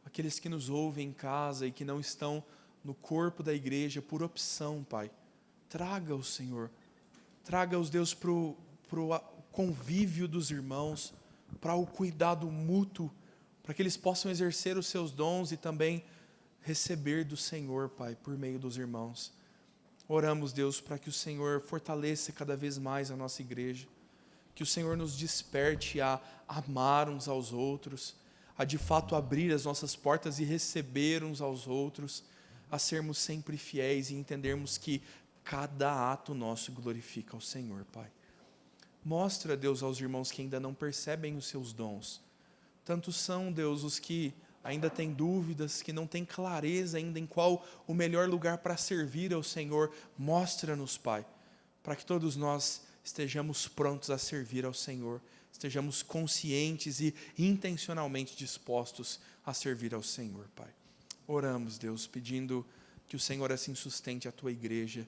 Aqueles que nos ouvem em casa e que não estão no corpo da igreja por opção, Pai. Traga-os, Senhor. Traga-os, Deus, para o convívio dos irmãos, para o cuidado mútuo, para que eles possam exercer os seus dons e também receber do Senhor, Pai, por meio dos irmãos. Oramos, Deus, para que o Senhor fortaleça cada vez mais a nossa igreja, que o Senhor nos desperte a amar uns aos outros, a de fato abrir as nossas portas e receber uns aos outros, a sermos sempre fiéis e entendermos que cada ato nosso glorifica ao Senhor, Pai. Mostra, Deus, aos irmãos que ainda não percebem os seus dons. Tantos são, Deus, os que ainda têm dúvidas, que não têm clareza ainda em qual o melhor lugar para servir ao Senhor. Mostra-nos, Pai, para que todos nós estejamos prontos a servir ao Senhor, estejamos conscientes e intencionalmente dispostos a servir ao Senhor, Pai. Oramos, Deus, pedindo que o Senhor assim sustente a Tua igreja,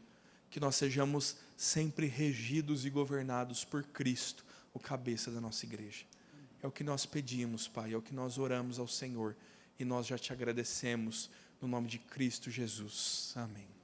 que nós sejamos sempre regidos e governados por Cristo, o cabeça da nossa igreja. É o que nós pedimos, Pai, é o que nós oramos ao Senhor, e nós já te agradecemos, no nome de Cristo Jesus. Amém.